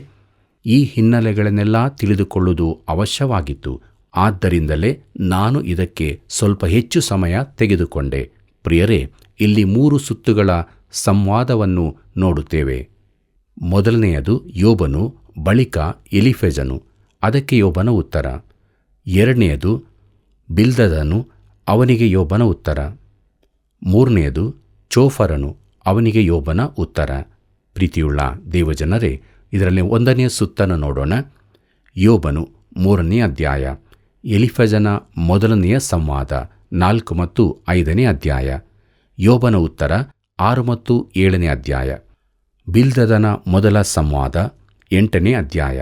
ಈ ಹಿನ್ನೆಲೆಗಳನ್ನೆಲ್ಲ ತಿಳಿದುಕೊಳ್ಳುವುದು ಅವಶ್ಯವಾಗಿತ್ತು. ಆದ್ದರಿಂದಲೇ ನಾನು ಇದಕ್ಕೆ ಸ್ವಲ್ಪ ಹೆಚ್ಚು ಸಮಯ ತೆಗೆದುಕೊಂಡೆ. ಪ್ರಿಯರೇ, ಇಲ್ಲಿ 3 ಸುತ್ತುಗಳ ಸಂವಾದವನ್ನು ನೋಡುತ್ತೇವೆ. ಮೊದಲನೆಯದು ಯೋಬನು, ಬಳಿಕ ಎಲಿಫೆಜನು, ಅದಕ್ಕೆ ಯೋಬನ ಉತ್ತರ. ಎರಡನೆಯದು ಬಿಲ್ದದನು, ಅವನಿಗೆ ಯೋಬನ ಉತ್ತರ. ಮೂರನೆಯದು ಚೋಫರನು, ಅವನಿಗೆ ಯೋಬನ ಉತ್ತರ. ಪ್ರೀತಿಯುಳ್ಳ ದೇವಜನರೇ, ಇದರಲ್ಲಿ 1ನೇ ಸುತ್ತನ್ನು ನೋಡೋಣ. ಯೋಬನು 3ನೇ ಅಧ್ಯಾಯ, ಎಲಿಫೆಜನ ಮೊದಲನೆಯ ಸಂವಾದ 4 ಮತ್ತು 5ನೇ ಅಧ್ಯಾಯ, ಯೋಬನ ಉತ್ತರ 6 ಮತ್ತು 7ನೇ ಅಧ್ಯಾಯ, ಬಿಲ್ದದನ ಮೊದಲ ಸಂವಾದ 8ನೇ ಅಧ್ಯಾಯ,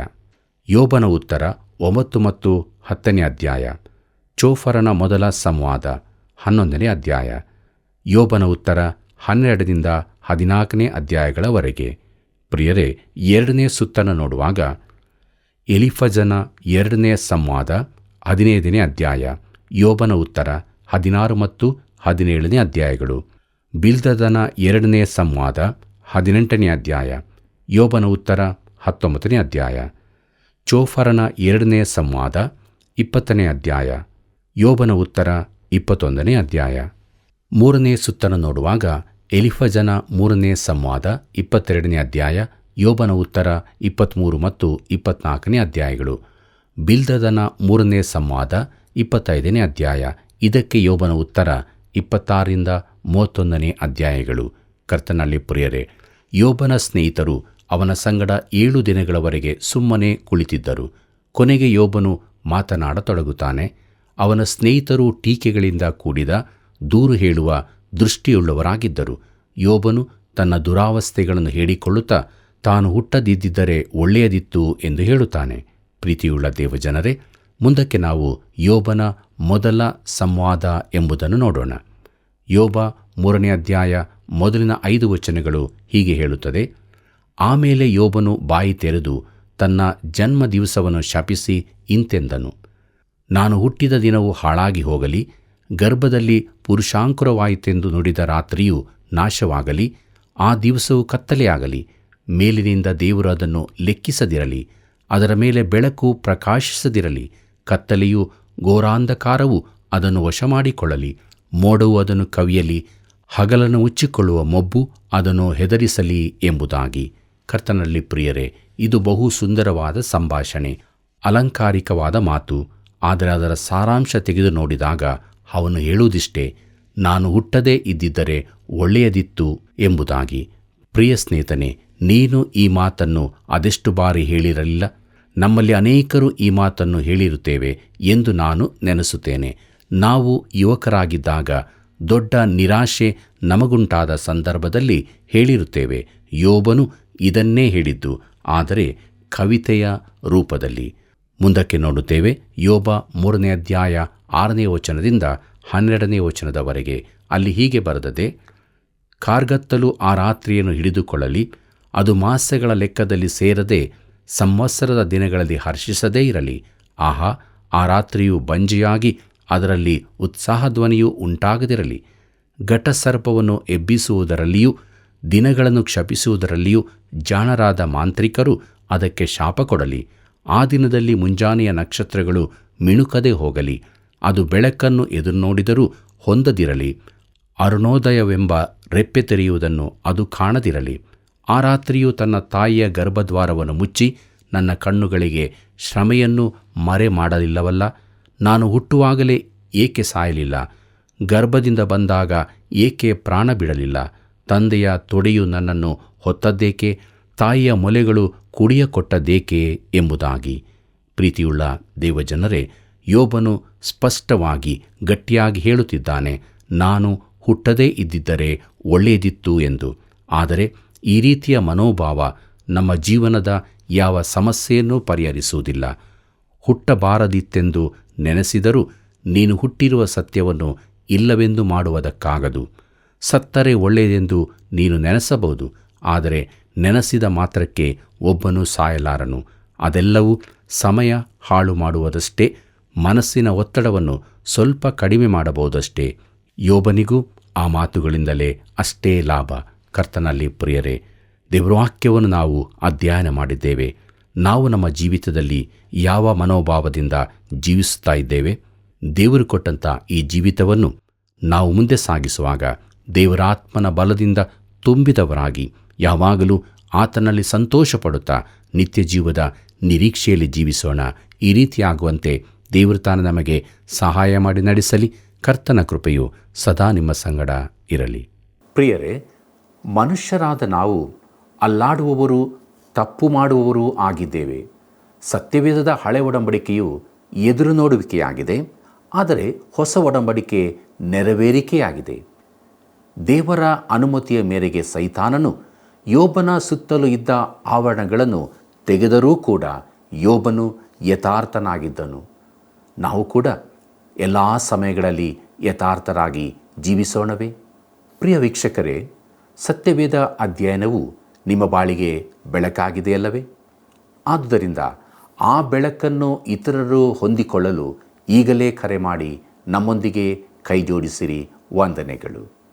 ಯೋಬನ ಉತ್ತರ 9 ಮತ್ತು 10ನೇ ಅಧ್ಯಾಯ, ಚೋಫರನ ಮೊದಲ ಸಂವಾದ 11ನೇ ಅಧ್ಯಾಯ, ಯೋಬನ ಉತ್ತರ 12ರಿಂದ 14ನೇ ಅಧ್ಯಾಯಗಳವರೆಗೆ. ಪ್ರಿಯರೇ, 2ನೇ ಸುತ್ತನ್ನು ನೋಡುವಾಗ ಎಲಿಫಜನ 2ನೇ ಸಂವಾದ 15ನೇ ಅಧ್ಯಾಯ, ಯೋಬನ ಉತ್ತರ 16 ಮತ್ತು 17 ಅಧ್ಯಾಯಗಳು. ಬಿಲ್ದದನ 2ನೇ ಸಂವಾದ 18ನೇ ಅಧ್ಯಾಯ. ಯೋಬನ ಉತ್ತರ 19ನೇ ಅಧ್ಯಾಯ. ಚೋಫರನ 2ನೇ ಸಂವಾದ 20ನೇ ಅಧ್ಯಾಯ. ಯೋಬನ ಉತ್ತರ 21ನೇ ಅಧ್ಯಾಯ. 3ನೇ ಸುತ್ತನ್ನು ನೋಡುವಾಗ ಎಲಿಫಜನ 3ನೇ ಸಂವಾದ 22ನೇ ಅಧ್ಯಾಯ. ಯೋಬನ ಉತ್ತರ 23 ಮತ್ತು 24ನೇ ಅಧ್ಯಾಯಗಳು. ಬಿಲ್ದದನ 3ನೇ ಸಂವಾದ 25ನೇ ಅಧ್ಯಾಯ. ಇದಕ್ಕೆ ಯೋಬನ ಉತ್ತರ 26ರಿಂದ 31ನೇ ಅಧ್ಯಾಯಗಳು. ಕರ್ತನಲ್ಲಿ ಪ್ರಿಯರೇ, ಯೋಬನ ಸ್ನೇಹಿತರು ಅವನ ಸಂಗಡ 7 ದಿನಗಳವರೆಗೆ ಸುಮ್ಮನೆ ಕುಳಿತಿದ್ದರು. ಕೊನೆಗೆ ಯೋಬನು ಮಾತನಾಡತೊಡಗುತ್ತಾನೆ. ಅವನ ಸ್ನೇಹಿತರು ಟೀಕೆಗಳಿಂದ ಕೂಡಿದ ದೂರು ಹೇಳುವ ದೃಷ್ಟಿಯುಳ್ಳವರಾಗಿದ್ದರು. ಯೋಬನು ತನ್ನ ದುರಾವಸ್ಥೆಗಳನ್ನು ಹೇಳಿಕೊಳ್ಳುತ್ತಾ ತಾನು ಹುಟ್ಟದಿದ್ದರೆ ಒಳ್ಳೆಯದಿತ್ತು ಎಂದು ಹೇಳುತ್ತಾನೆ. ಪ್ರೀತಿಯುಳ್ಳ ದೇವಜನರೇ, ಮುಂದಕ್ಕೆ ನಾವು ಯೋಬನ ಮೊದಲ ಸಂವಾದ ಎಂಬುದನ್ನು ನೋಡೋಣ. ಯೋಬ 3ನೇ ಅಧ್ಯಾಯ ಮೊದಲಿನ 5 ವಚನಗಳು ಹೀಗೆ ಹೇಳುತ್ತದೆ. ಆಮೇಲೆ ಯೋಬನು ಬಾಯಿ ತೆರೆದು ತನ್ನ ಜನ್ಮ ದಿವಸವನ್ನು ಶಪಿಸಿ ಇಂತೆಂದನು. ನಾನು ಹುಟ್ಟಿದ ದಿನವು ಹಾಳಾಗಿ ಹೋಗಲಿ, ಗರ್ಭದಲ್ಲಿ ಪುರುಷಾಂಕುರವಾಯಿತೆಂದು ನುಡಿದ ರಾತ್ರಿಯು ನಾಶವಾಗಲಿ, ಆ ದಿವಸವು ಕತ್ತಲೆಯಾಗಲಿ. ಮೇಲಿನಿಂದ ದೇವರು ಅದನ್ನು ಲೆಕ್ಕಿಸದಿರಲಿ, ಅದರ ಮೇಲೆ ಬೆಳಕು ಪ್ರಕಾಶಿಸದಿರಲಿ. ಕತ್ತಲೆಯು ಘೋರಾಂಧಕಾರವು ಅದನ್ನು ವಶಮಾಡಿಕೊಳ್ಳಲಿ. ಮೋಡವು ಅದನ್ನು ಕವಿಯಲಿ, ಹಗಲನ್ನು ಉಚ್ಚಿಕೊಳ್ಳುವ ಮೊಬ್ಬು ಅದನ್ನು ಹೆದರಿಸಲಿ ಎಂಬುದಾಗಿ. ಕರ್ತನಲ್ಲಿ ಪ್ರಿಯರೇ, ಇದು ಬಹು ಸುಂದರವಾದ ಸಂಭಾಷಣೆ, ಅಲಂಕಾರಿಕವಾದ ಮಾತು. ಆದರೆ ಅದರ ಸಾರಾಂಶ ತೆಗೆದು ನೋಡಿದಾಗ ಅವನು ಹೇಳುವುದಿಷ್ಟೇ: ನಾನು ಹುಟ್ಟದೇ ಇದ್ದಿದ್ದರೆ ಒಳ್ಳೆಯದಿತ್ತು ಎಂಬುದಾಗಿ. ಪ್ರಿಯ ಸ್ನೇಹಿತನೇ, ನೀನು ಈ ಮಾತನ್ನು ಅದೆಷ್ಟು ಬಾರಿ ಹೇಳಿರಲಿಲ್ಲ? ನಮ್ಮಲ್ಲಿ ಅನೇಕರು ಈ ಮಾತನ್ನು ಹೇಳಿರುತ್ತೇವೆ ಎಂದು ನಾನು ನೆನೆಸುತ್ತೇನೆ. ನಾವು ಯುವಕರಾಗಿದ್ದಾಗ ದೊಡ್ಡ ನಿರಾಶೆ ನಮಗುಂಟಾದ ಸಂದರ್ಭದಲ್ಲಿ ಹೇಳಿರುತ್ತೇವೆ. ಯೋಬನು ಇದನ್ನೇ ಹೇಳಿದ್ದು, ಆದರೆ ಕವಿತೆಯ ರೂಪದಲ್ಲಿ. ಮುಂದಕ್ಕೆ ನೋಡುತ್ತೇವೆ. ಯೋಬ 3ನೇ ಅಧ್ಯಾಯ 6ನೇ ವಚನದಿಂದ 12ನೇ ವಚನದವರೆಗೆ. ಅಲ್ಲಿ ಹೀಗೆ ಬರೆದದೆ: ಕಾರ್ಗತ್ತಲು ಆ ರಾತ್ರಿಯನ್ನು ಹಿಡಿದುಕೊಳ್ಳಲಿ, ಅದು ಮಾಸಗಳ ಲೆಕ್ಕದಲ್ಲಿ ಸೇರದೆ ಸಂವತ್ಸರದ ದಿನಗಳಲ್ಲಿ ಹರ್ಷಿಸದೇ ಇರಲಿ. ಆಹಾ, ಆ ರಾತ್ರಿಯು ಬಂಜೆಯಾಗಿ ಅದರಲ್ಲಿ ಉತ್ಸಾಹಧ್ವನಿಯೂ ಉಂಟಾಗದಿರಲಿ. ಘಟಸರ್ಪವನ್ನು ಎಬ್ಬಿಸುವುದರಲ್ಲಿಯೂ ದಿನಗಳನ್ನು ಕ್ಷಪಿಸುವುದರಲ್ಲಿಯೂ ಜಾಣರಾದ ಮಾಂತ್ರಿಕರು ಅದಕ್ಕೆ ಶಾಪ ಕೊಡಲಿ. ಆ ದಿನದಲ್ಲಿ ಮುಂಜಾನೆಯ ನಕ್ಷತ್ರಗಳು ಮಿಣುಕದೆ ಹೋಗಲಿ, ಅದು ಬೆಳಕನ್ನು ಎದುರು ನೋಡಿದರೂ ಹೊಂದದಿರಲಿ. ಅರುಣೋದಯವೆಂಬ ರೆಪ್ಪೆ ತೆರೆಯುವುದನ್ನು ಅದು ಕಾಣದಿರಲಿ. ಆ ರಾತ್ರಿಯು ತನ್ನ ತಾಯಿಯ ಗರ್ಭದ್ವಾರವನ್ನು ಮುಚ್ಚಿ ನನ್ನ ಕಣ್ಣುಗಳಿಗೆ ಶ್ರಮೆಯನ್ನು ಮರೆ ಮಾಡಲಿಲ್ಲವಲ್ಲ. ನಾನು ಹುಟ್ಟುವಾಗಲೇ ಏಕೆ ಸಾಯಲಿಲ್ಲ? ಗರ್ಭದಿಂದ ಬಂದಾಗ ಏಕೆ ಪ್ರಾಣ ಬಿಡಲಿಲ್ಲ? ತಂದೆಯ ತೊಡೆಯು ನನ್ನನ್ನು ಹೊತ್ತದ್ದೇಕೆ? ತಾಯಿಯ ಮೊಲೆಗಳು ಕುಡಿಯ ಕೊಟ್ಟದ್ದೇಕೆ ಎಂಬುದಾಗಿ. ಪ್ರೀತಿಯುಳ್ಳ ದೇವಜನರೇ, ಯೋಬನು ಸ್ಪಷ್ಟವಾಗಿ ಗಟ್ಟಿಯಾಗಿ ಹೇಳುತ್ತಿದ್ದಾನೆ, ನಾನು ಹುಟ್ಟದೇ ಇದ್ದಿದ್ದರೆ ಒಳ್ಳೆಯದಿತ್ತು ಎಂದು. ಆದರೆ ಈ ರೀತಿಯ ಮನೋಭಾವ ನಮ್ಮ ಜೀವನದ ಯಾವ ಸಮಸ್ಯೆಯನ್ನೂ ಪರಿಹರಿಸುವುದಿಲ್ಲ. ಹುಟ್ಟಬಾರದಿತ್ತೆಂದು ನೆನೆಸಿದರೂ ನೀನು ಹುಟ್ಟಿರುವ ಸತ್ಯವನ್ನು ಇಲ್ಲವೆಂದು ಮಾಡುವುದಕ್ಕಾಗದು. ಸತ್ತರೆ ಒಳ್ಳೆಯದೆಂದು ನೀನು ನೆನೆಸಬಹುದು, ಆದರೆ ನೆನೆಸಿದ ಮಾತ್ರಕ್ಕೆ ಒಬ್ಬನು ಸಾಯಲಾರನು. ಅದೆಲ್ಲವೂ ಸಮಯ ಹಾಳು ಮಾಡುವುದಷ್ಟೇ. ಮನಸ್ಸಿನ ಒತ್ತಡವನ್ನು ಸ್ವಲ್ಪ ಕಡಿಮೆ ಮಾಡಬಹುದಷ್ಟೇ. ಯೋಬನಿಗೂ ಆ ಮಾತುಗಳಿಂದಲೇ ಅಷ್ಟೇ ಲಾಭ. ಕರ್ತನಲ್ಲಿ ಪ್ರಿಯರೇ, ದೇವವಾಕ್ಯವನ್ನು ನಾವು ಅಧ್ಯಯನ ಮಾಡಿದ್ದೇವೆ. ನಾವು ನಮ್ಮ ಜೀವಿತದಲ್ಲಿ ಯಾವ ಮನೋಭಾವದಿಂದ ಜೀವಿಸುತ್ತಾ ಇದ್ದೇವೆ? ದೇವರು ಕೊಟ್ಟಂಥ ಈ ಜೀವಿತವನ್ನು ನಾವು ಮುಂದೆ ಸಾಗಿಸುವಾಗ ದೇವರಾತ್ಮನ ಬಲದಿಂದ ತುಂಬಿದವರಾಗಿ ಯಾವಾಗಲೂ ಆತನಲ್ಲಿ ಸಂತೋಷಪಡುತ್ತಾ ನಿತ್ಯ ಜೀವದ ನಿರೀಕ್ಷೆಯಲ್ಲಿ ಜೀವಿಸೋಣ. ಈ ರೀತಿಯಾಗುವಂತೆ ದೇವರು ತಾನು ನಮಗೆ ಸಹಾಯ ಮಾಡಿ ನಡೆಸಲಿ. ಕರ್ತನ ಕೃಪೆಯು ಸದಾ ನಿಮ್ಮ ಸಂಗಡ ಇರಲಿ. ಪ್ರಿಯರೇ, ಮನುಷ್ಯರಾದ ನಾವು ಅಲ್ಲಾಡುವವರು, ತಪ್ಪು ಮಾಡುವವರೂ ಆಗಿದ್ದೇವೆ. ಸತ್ಯವೇದದ ಹಳೆ ಒಡಂಬಡಿಕೆಯು ಎದುರು ನೋಡುವಿಕೆಯಾಗಿದೆ, ಆದರೆ ಹೊಸ ಒಡಂಬಡಿಕೆ ನೆರವೇರಿಕೆಯಾಗಿದೆ. ದೇವರ ಅನುಮತಿಯ ಮೇರೆಗೆ ಸೈತಾನನು ಯೋಬನ ಸುತ್ತಲೂ ಇದ್ದ ಆವರಣಗಳನ್ನು ತೆಗೆದರೂ ಕೂಡ ಯೋಬನು ಯಥಾರ್ಥನಾಗಿದ್ದನು. ನಾವು ಕೂಡ ಎಲ್ಲ ಸಮಯಗಳಲ್ಲಿ ಯಥಾರ್ಥರಾಗಿ ಜೀವಿಸೋಣವೇ? ಪ್ರಿಯ ವೀಕ್ಷಕರೇ, ಸತ್ಯವೇದ ಅಧ್ಯಯನವು ನಿಮ್ಮ ಬಾಳಿಗೆ ಬೆಳಕಾಗಿದೆಯಲ್ಲವೇ? ಆದುದರಿಂದ ಆ ಬೆಳಕನ್ನು ಇತರರು ಹೊಂದಿಕೊಳ್ಳಲು ಈಗಲೇ ಕರೆ ಮಾಡಿ ನಮ್ಮೊಂದಿಗೆ ಕೈ ಜೋಡಿಸಿರಿ. ವಂದನೆಗಳು.